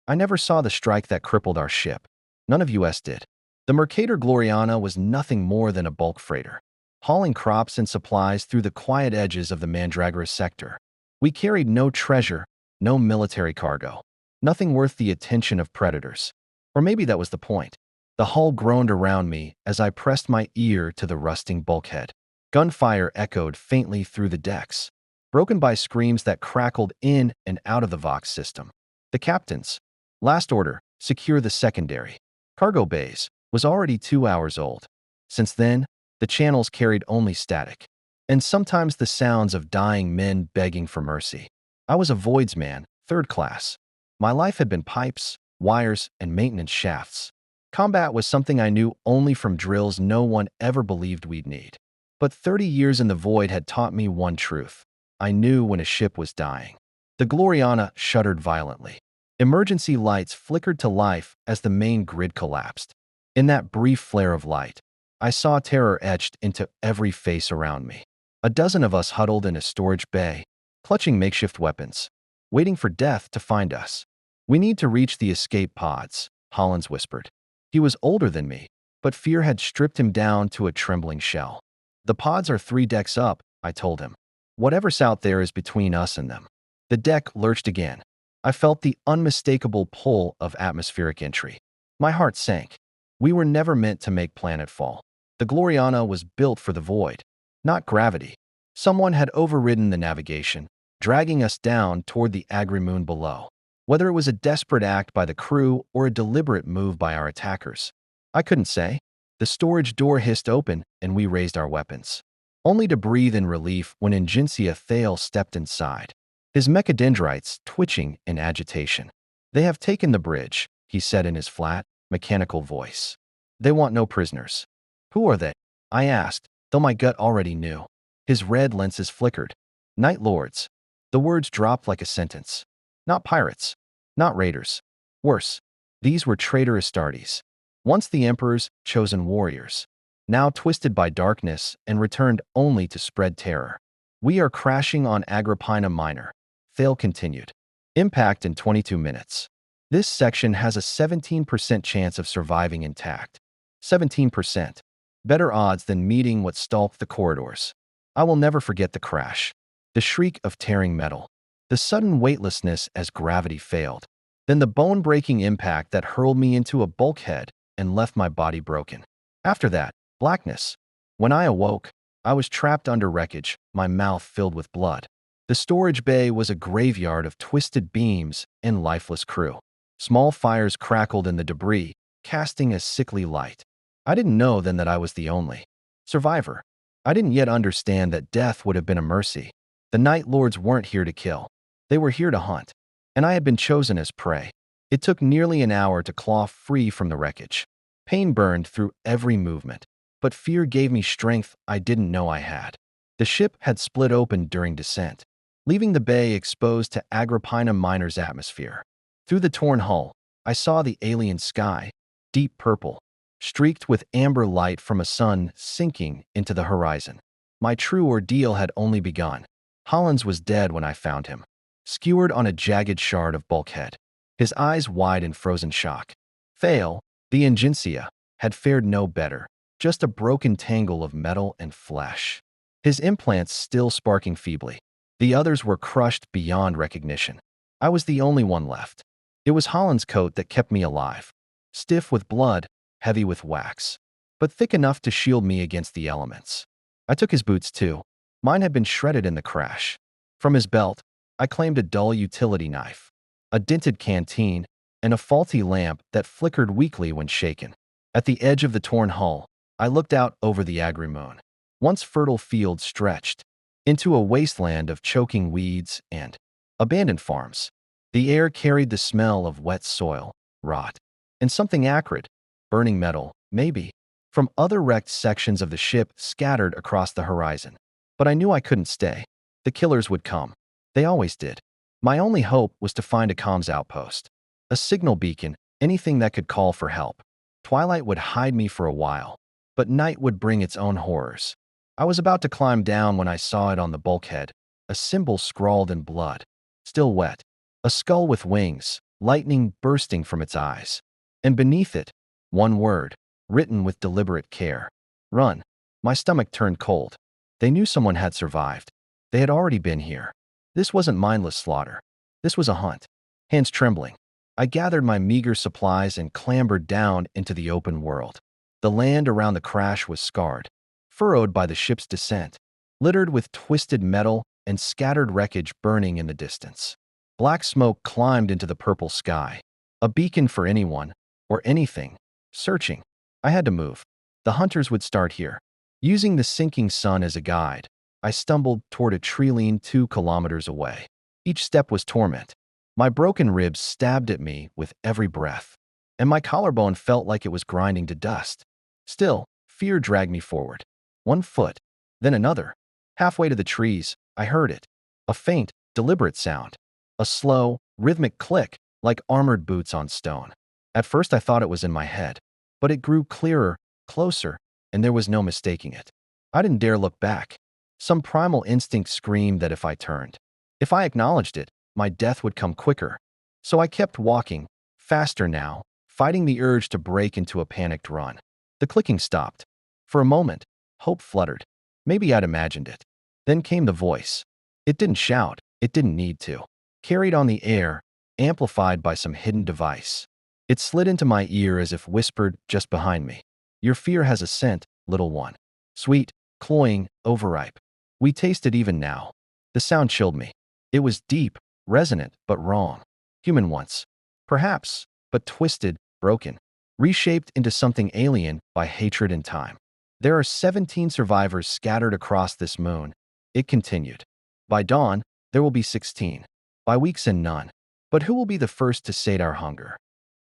I never saw the strike that crippled our ship. None of US did. The Mercator Gloriana was nothing more than a bulk freighter, hauling crops and supplies through the quiet edges of the Mandragora sector. We carried no treasure, no military cargo, nothing worth the attention of predators. Or maybe that was the point. The hull groaned around me as I pressed my ear to the rusting bulkhead. Gunfire echoed faintly through the decks, broken by screams that crackled in and out of the Vox system. The captain's last order, secure the secondary cargo bays, was already 2 hours old. Since then, the channels carried only static, and sometimes the sounds of dying men begging for mercy. I was a voids man, third class. My life had been pipes, wires, and maintenance shafts. Combat was something I knew only from drills no one ever believed we'd need. But 30 years in the void had taught me one truth. I knew when a ship was dying. The Gloriana shuddered violently. Emergency lights flickered to life as the main grid collapsed. In that brief flare of light, I saw terror etched into every face around me. A dozen of us huddled in a storage bay, clutching makeshift weapons, waiting for death to find us. "We need to reach the escape pods," Hollins whispered. He was older than me, but fear had stripped him down to a trembling shell. "The pods are 3 decks up," I told him. "Whatever's out there is between us and them." The deck lurched again. I felt the unmistakable pull of atmospheric entry. My heart sank. We were never meant to make planetfall. The Gloriana was built for the void, not gravity. Someone had overridden the navigation, dragging us down toward the agri-moon below. Whether it was a desperate act by the crew or a deliberate move by our attackers, I couldn't say. The storage door hissed open and we raised our weapons, only to breathe in relief when Ingencia Thale stepped inside, his mechadendrites twitching in agitation. "They have taken the bridge," he said in his flat, mechanical voice. "They want no prisoners." "Who are they?" I asked, though my gut already knew. His red lenses flickered. "Night Lords." The words dropped like a sentence. Not pirates. Not raiders. Worse, these were traitor Astartes. Once the Emperor's chosen warriors, now twisted by darkness and returned only to spread terror. "We are crashing on Agrippina Minor," Thale continued. "Impact in 22 minutes. This section has a 17% chance of surviving intact. 17%. Better odds than meeting what stalked the corridors." I will never forget the crash. The shriek of tearing metal. The sudden weightlessness as gravity failed. Then the bone-breaking impact that hurled me into a bulkhead and left my body broken. After that, blackness. When I awoke, I was trapped under wreckage, my mouth filled with blood. The storage bay was a graveyard of twisted beams and lifeless crew. Small fires crackled in the debris, casting a sickly light. I didn't know then that I was the only survivor. I didn't yet understand that death would have been a mercy. The Night Lords weren't here to kill. They were here to hunt, and I had been chosen as prey. It took nearly an hour to claw free from the wreckage. Pain burned through every movement, but fear gave me strength I didn't know I had. The ship had split open during descent, leaving the bay exposed to Agrippina Minor's atmosphere. Through the torn hull, I saw the alien sky, deep purple, streaked with amber light from a sun sinking into the horizon. My true ordeal had only begun. Hollins was dead when I found him, skewered on a jagged shard of bulkhead, his eyes wide in frozen shock. Thale, the Ingencia, had fared no better, just a broken tangle of metal and flesh, his implants still sparking feebly. The others were crushed beyond recognition. I was the only one left. It was Holland's coat that kept me alive, stiff with blood, heavy with wax, but thick enough to shield me against the elements. I took his boots too. Mine had been shredded in the crash. From his belt, I claimed a dull utility knife, a dented canteen, and a faulty lamp that flickered weakly when shaken. At the edge of the torn hull, I looked out over the agri-moon. Once fertile fields stretched into a wasteland of choking weeds and abandoned farms. The air carried the smell of wet soil, rot, and something acrid, burning metal, maybe, from other wrecked sections of the ship scattered across the horizon. But I knew I couldn't stay. The killers would come. They always did. My only hope was to find a comms outpost, a signal beacon, anything that could call for help. Twilight would hide me for a while, but night would bring its own horrors. I was about to climb down when I saw it on the bulkhead, a symbol scrawled in blood, still wet, a skull with wings, lightning bursting from its eyes. And beneath it, one word, written with deliberate care. Run. My stomach turned cold. They knew someone had survived. They had already been here. This wasn't mindless slaughter. This was a hunt. Hands trembling, I gathered my meager supplies and clambered down into the open world. The land around the crash was scarred, furrowed by the ship's descent, littered with twisted metal and scattered wreckage burning in the distance. Black smoke climbed into the purple sky, a beacon for anyone, or anything, searching. I had to move. The hunters would start here. Using the sinking sun as a guide, I stumbled toward a tree lean 2 kilometers away. Each step was torment. My broken ribs stabbed at me with every breath, and my collarbone felt like it was grinding to dust. Still, fear dragged me forward. 1 foot, then another. Halfway to the trees, I heard it. A faint, deliberate sound. A slow, rhythmic click, like armored boots on stone. At first I thought it was in my head, but it grew clearer, closer, and there was no mistaking it. I didn't dare look back. Some primal instinct screamed that if I turned, if I acknowledged it, my death would come quicker. So I kept walking, faster now, fighting the urge to break into a panicked run. The clicking stopped. For a moment, hope fluttered. Maybe I'd imagined it. Then came the voice. It didn't shout. It didn't need to. Carried on the air, amplified by some hidden device. It slid into my ear as if whispered just behind me. Your fear has a scent, little one. Sweet, cloying, overripe. We taste it even now. The sound chilled me. It was deep, resonant, but wrong. Human once. Perhaps, but twisted, broken. Reshaped into something alien by hatred and time. There are 17 survivors scattered across this moon. It continued. By dawn, there will be 16. By weeks and none. But who will be the first to sate our hunger?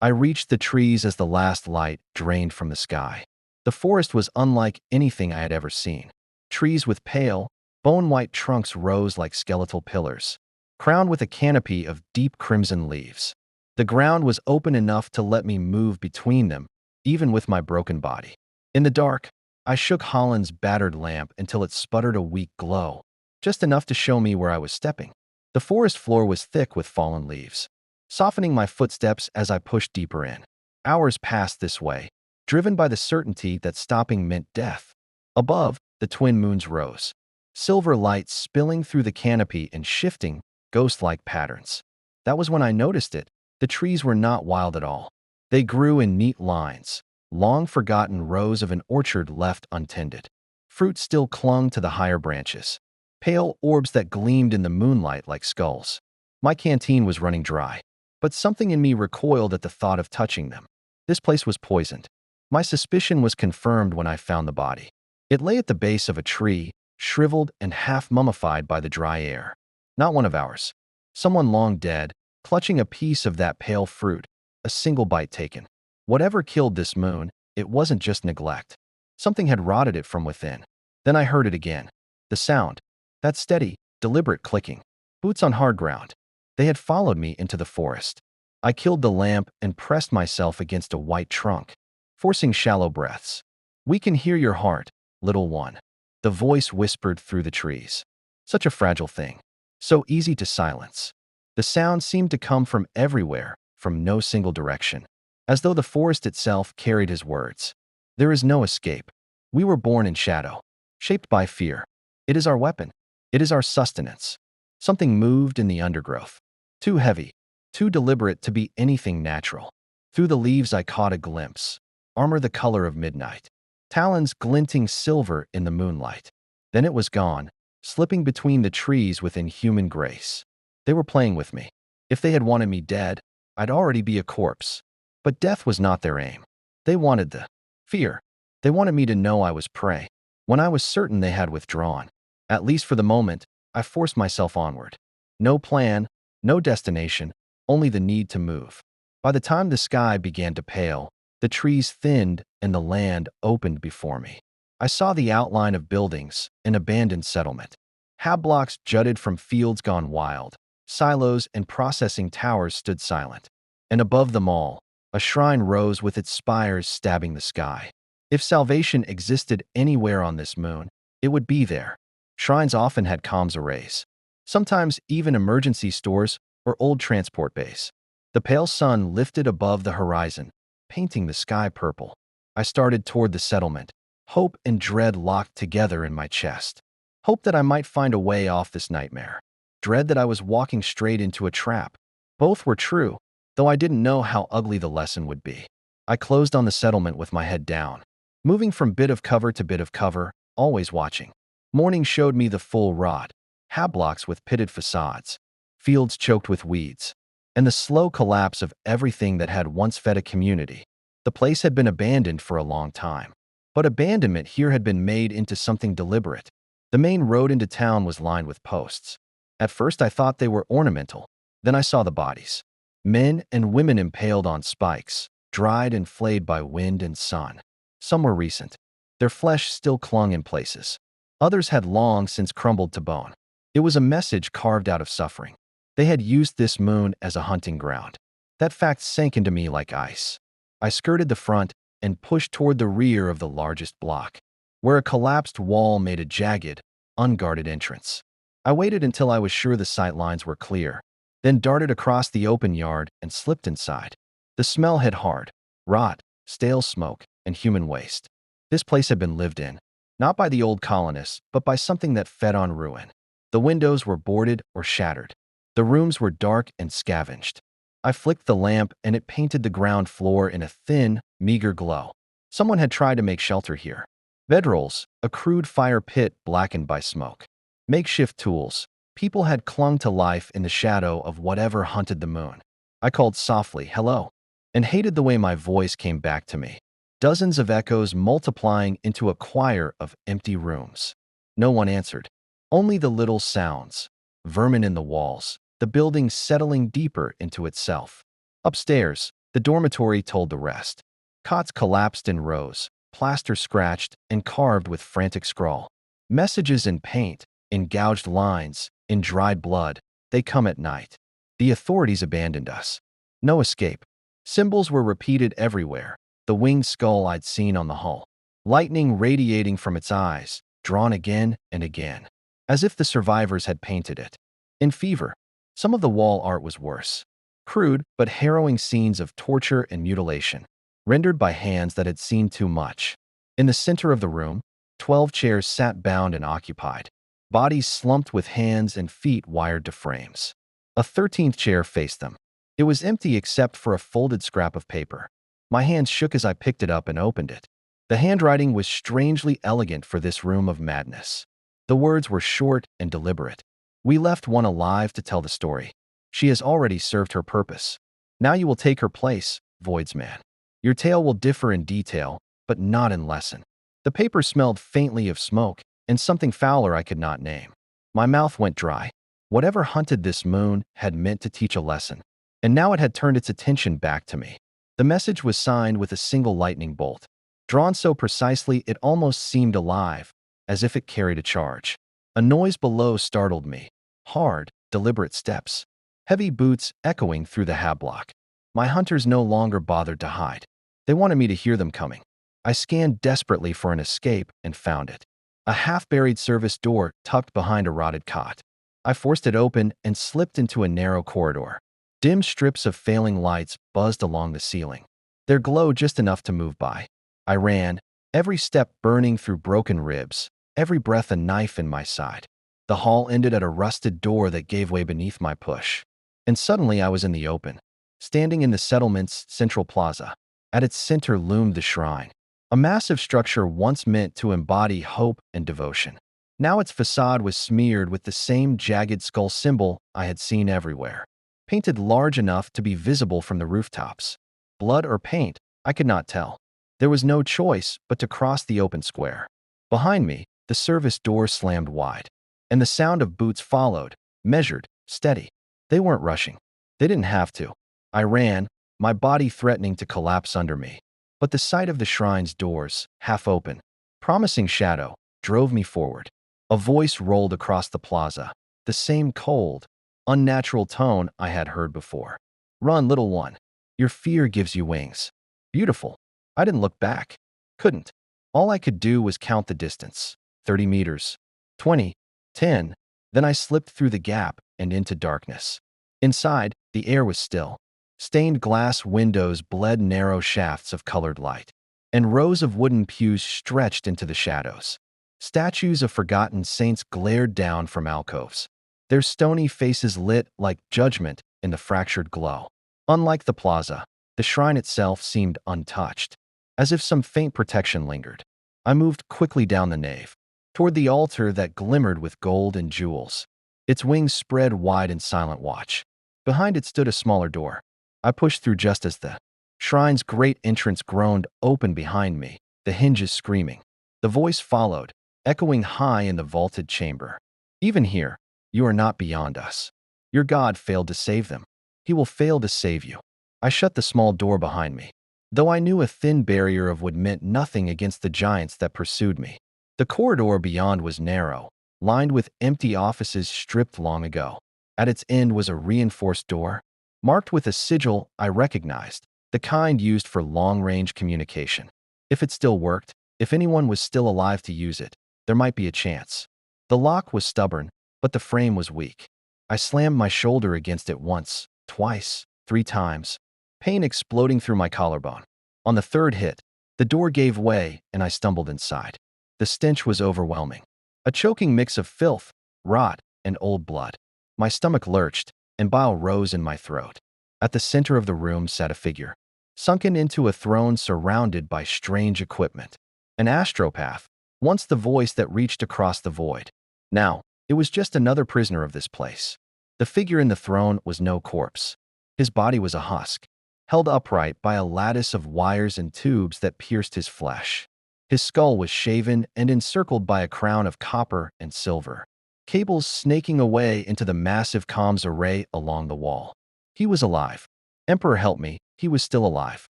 I reached the trees as the last light drained from the sky. The forest was unlike anything I had ever seen. Trees with pale, bone-white trunks rose like skeletal pillars, crowned with a canopy of deep crimson leaves. The ground was open enough to let me move between them, even with my broken body. In the dark, I shook Holland's battered lamp until it sputtered a weak glow, just enough to show me where I was stepping. The forest floor was thick with fallen leaves, softening my footsteps as I pushed deeper in. Hours passed this way, driven by the certainty that stopping meant death. Above, the twin moons rose, silver light spilling through the canopy in shifting, ghost-like patterns. That was when I noticed it. The trees were not wild at all. They grew in neat lines, long-forgotten rows of an orchard left untended. Fruit still clung to the higher branches, pale orbs that gleamed in the moonlight like skulls. My canteen was running dry, but something in me recoiled at the thought of touching them. This place was poisoned. My suspicion was confirmed when I found the body. It lay at the base of a tree, shriveled and half mummified by the dry air. Not one of ours. Someone long dead, clutching a piece of that pale fruit, a single bite taken. Whatever killed this moon, it wasn't just neglect. Something had rotted it from within. Then I heard it again. The sound. That steady, deliberate clicking. Boots on hard ground. They had followed me into the forest. I killed the lamp and pressed myself against a white trunk, forcing shallow breaths. We can hear your heart, little one. The voice whispered through the trees. Such a fragile thing. So easy to silence. The sound seemed to come from everywhere, from no single direction, as though the forest itself carried his words. There is no escape. We were born in shadow, shaped by fear. It is our weapon. It is our sustenance. Something moved in the undergrowth. Too heavy, too deliberate to be anything natural. Through the leaves I caught a glimpse. Armor the color of midnight. Talons glinting silver in the moonlight. Then it was gone, slipping between the trees with inhuman grace. They were playing with me. If they had wanted me dead, I'd already be a corpse. But death was not their aim. They wanted the fear. They wanted me to know I was prey. When I was certain they had withdrawn, at least for the moment, I forced myself onward. No plan, no destination, only the need to move. By the time the sky began to pale, the trees thinned and the land opened before me. I saw the outline of buildings, an abandoned settlement. Hab-blocks jutted from fields gone wild. Silos and processing towers stood silent. And above them all, a shrine rose with its spires stabbing the sky. If salvation existed anywhere on this moon, it would be there. Shrines often had comms arrays. Sometimes even emergency stores or old transport bays. The pale sun lifted above the horizon, painting the sky purple. I started toward the settlement, hope and dread locked together in my chest. Hope that I might find a way off this nightmare. Dread that I was walking straight into a trap. Both were true, though I didn't know how ugly the lesson would be. I closed on the settlement with my head down, moving from bit of cover to bit of cover, always watching. Morning showed me the full rot, hablocks with pitted facades, fields choked with weeds, and the slow collapse of everything that had once fed a community. The place had been abandoned for a long time, but abandonment here had been made into something deliberate. The main road into town was lined with posts. At first I thought they were ornamental, then I saw the bodies. Men and women impaled on spikes, dried and flayed by wind and sun. Some were recent. Their flesh still clung in places. Others had long since crumbled to bone. It was a message carved out of suffering. They had used this moon as a hunting ground. That fact sank into me like ice. I skirted the front and pushed toward the rear of the largest block, where a collapsed wall made a jagged, unguarded entrance. I waited until I was sure the sight lines were clear, then darted across the open yard and slipped inside. The smell hit hard: rot, stale smoke, and human waste. This place had been lived in, not by the old colonists, but by something that fed on ruin. The windows were boarded or shattered. The rooms were dark and scavenged. I flicked the lamp and it painted the ground floor in a thin, meager glow. Someone had tried to make shelter here. Bedrolls, a crude fire pit blackened by smoke. Makeshift tools. People had clung to life in the shadow of whatever hunted the moon. I called softly, "Hello," and hated the way my voice came back to me. Dozens of echoes multiplying into a choir of empty rooms. No one answered. Only the little sounds. Vermin in the walls, the building settling deeper into itself. Upstairs, the dormitory told the rest. Cots collapsed in rows, plaster scratched and carved with frantic scrawl. Messages in paint, in gouged lines, in dried blood. They come at night. The authorities abandoned us. No escape. Symbols were repeated everywhere. The winged skull I'd seen on the hull. Lightning radiating from its eyes, drawn again and again, as if the survivors had painted it. In fever, some of the wall art was worse. Crude but harrowing scenes of torture and mutilation, rendered by hands that had seen too much. In the center of the room, 12 chairs sat bound and occupied, bodies slumped with hands and feet wired to frames. A 13th chair faced them. It was empty except for a folded scrap of paper. My hands shook as I picked it up and opened it. The handwriting was strangely elegant for this room of madness. The words were short and deliberate. "We left one alive to tell the story. She has already served her purpose. Now you will take her place, Void's man. Your tale will differ in detail, but not in lesson." The paper smelled faintly of smoke and something fouler I could not name. My mouth went dry. Whatever hunted this moon had meant to teach a lesson, and now it had turned its attention back to me. The message was signed with a single lightning bolt, drawn so precisely it almost seemed alive, as if it carried a charge. A noise below startled me. Hard, deliberate steps. Heavy boots echoing through the hablock. My hunters no longer bothered to hide. They wanted me to hear them coming. I scanned desperately for an escape and found it. A half-buried service door tucked behind a rotted cot. I forced it open and slipped into a narrow corridor. Dim strips of failing lights buzzed along the ceiling, their glow just enough to move by. I ran, every step burning through broken ribs, every breath a knife in my side. The hall ended at a rusted door that gave way beneath my push. And suddenly I was in the open, standing in the settlement's central plaza. At its center loomed the shrine, a massive structure once meant to embody hope and devotion. Now its facade was smeared with the same jagged skull symbol I had seen everywhere, painted large enough to be visible from the rooftops. Blood or paint, I could not tell. There was no choice but to cross the open square. Behind me, the service door slammed wide, and the sound of boots followed, measured, steady. They weren't rushing. They didn't have to. I ran, my body threatening to collapse under me. But the sight of the shrine's doors, half open, promising shadow, drove me forward. A voice rolled across the plaza, the same cold, unnatural tone I had heard before. "Run, little one. Your fear gives you wings." Beautiful. I didn't look back. Couldn't. All I could do was count the distance. 30 meters. 20. 10. Then I slipped through the gap and into darkness. Inside, the air was still. Stained glass windows bled narrow shafts of colored light, and rows of wooden pews stretched into the shadows. Statues of forgotten saints glared down from alcoves, their stony faces lit like judgment in the fractured glow. Unlike the plaza, the shrine itself seemed untouched, as if some faint protection lingered. I moved quickly down the nave, toward the altar that glimmered with gold and jewels. Its wings spread wide in silent watch. Behind it stood a smaller door. I pushed through just as the shrine's great entrance groaned open behind me, the hinges screaming. The voice followed, echoing high in the vaulted chamber. Even here, you are not beyond us. Your God failed to save them. He will fail to save you. I shut the small door behind me, though I knew a thin barrier of wood meant nothing against the giants that pursued me. The corridor beyond was narrow, lined with empty offices stripped long ago. At its end was a reinforced door, marked with a sigil I recognized, the kind used for long-range communication. If it still worked, if anyone was still alive to use it, there might be a chance. The lock was stubborn, but the frame was weak. I slammed my shoulder against it once, twice, 3 times, pain exploding through my collarbone. On the third hit, the door gave way and I stumbled inside. The stench was overwhelming, a choking mix of filth, rot, and old blood. My stomach lurched, and bile rose in my throat. At the center of the room sat a figure, sunken into a throne surrounded by strange equipment. An astropath, once the voice that reached across the void. Now, it was just another prisoner of this place. The figure in the throne was no corpse. His body was a husk, held upright by a lattice of wires and tubes that pierced his flesh. His skull was shaven and encircled by a crown of copper and silver, cables snaking away into the massive comms array along the wall. He was alive. Emperor help me, he was still alive.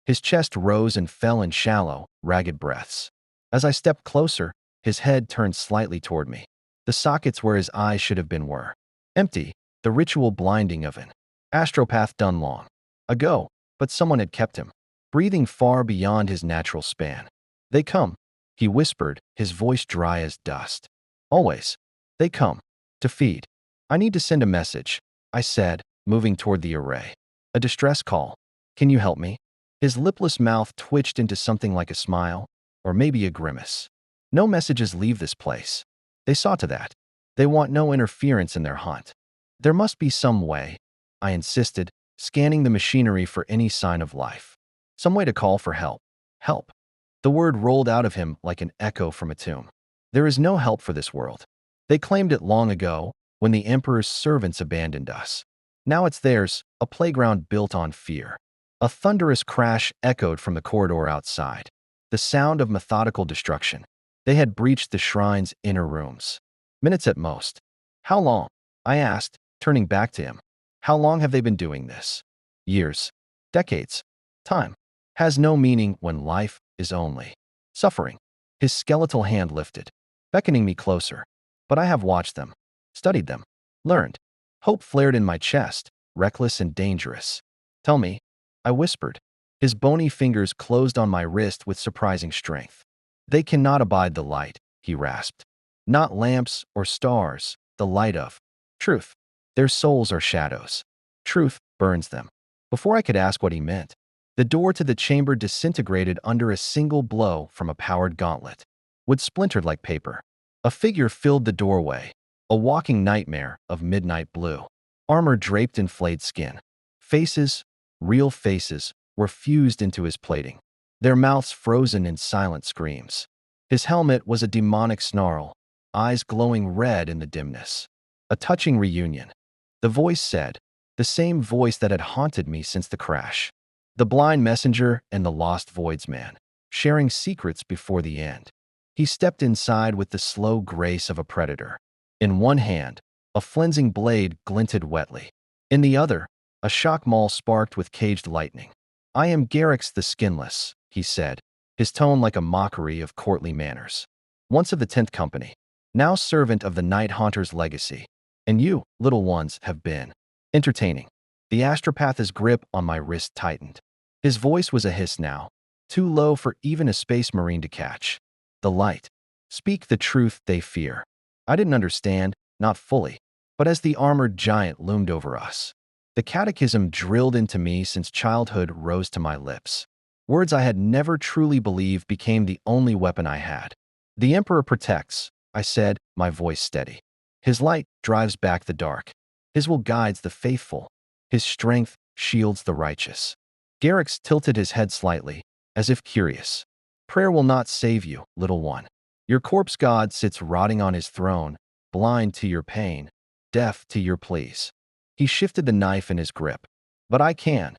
His chest rose and fell in shallow, ragged breaths. As I stepped closer, his head turned slightly toward me. The sockets where his eyes should have been were empty, the ritual blinding of an astropath done long ago, but someone had kept him, breathing far beyond his natural span. They come, he whispered, his voice dry as dust. Always. They come. To feed. I need to send a message, I said, moving toward the array. A distress call. Can you help me? His lipless mouth twitched into something like a smile, or maybe a grimace. No messages leave this place. They saw to that. They want no interference in their hunt. There must be some way, I insisted, scanning the machinery for any sign of life. Some way to call for help. Help. The word rolled out of him like an echo from a tomb. There is no help for this world. They claimed it long ago, when the Emperor's servants abandoned us. Now it's theirs, a playground built on fear. A thunderous crash echoed from the corridor outside, the sound of methodical destruction. They had breached the shrine's inner rooms. Minutes at most. How long? I asked, turning back to him. How long have they been doing this? Years. Decades. Time has no meaning when life is only suffering. His skeletal hand lifted, beckoning me closer. But I have watched them, studied them, learned. Hope flared in my chest, reckless and dangerous. Tell me, I whispered. His bony fingers closed on my wrist with surprising strength. They cannot abide the light, he rasped. Not lamps or stars, the light of truth. Their souls are shadows. Truth burns them. Before I could ask what he meant, the door to the chamber disintegrated under a single blow from a powered gauntlet. Wood splintered like paper. A figure filled the doorway, a walking nightmare of midnight blue. Armor draped in flayed skin. Faces, real faces, were fused into his plating, their mouths frozen in silent screams. His helmet was a demonic snarl, eyes glowing red in the dimness. A touching reunion. The voice said, the same voice that had haunted me since the crash. The blind messenger and the lost voidsman, sharing secrets before the end. He stepped inside with the slow grace of a predator. In one hand, a flensing blade glinted wetly. In the other, a shock maul sparked with caged lightning. I am Garrix the Skinless, he said, his tone like a mockery of courtly manners. Once of the 10th Company, now servant of the Night Haunter's legacy. And you, little ones, have been entertaining. The astropath's grip on my wrist tightened. His voice was a hiss now, too low for even a space marine to catch. The light. Speak the truth they fear. I didn't understand, not fully, but as the armored giant loomed over us, The catechism drilled into me since childhood rose to my lips. Words I had never truly believed became the only weapon I had. The Emperor protects, I said, my voice steady. His light drives back the dark. His will guides the faithful. His strength shields the righteous. Garrix tilted his head slightly, as if curious. Prayer will not save you, little one. Your corpse god sits rotting on his throne, blind to your pain, deaf to your pleas. He shifted the knife in his grip. But I can.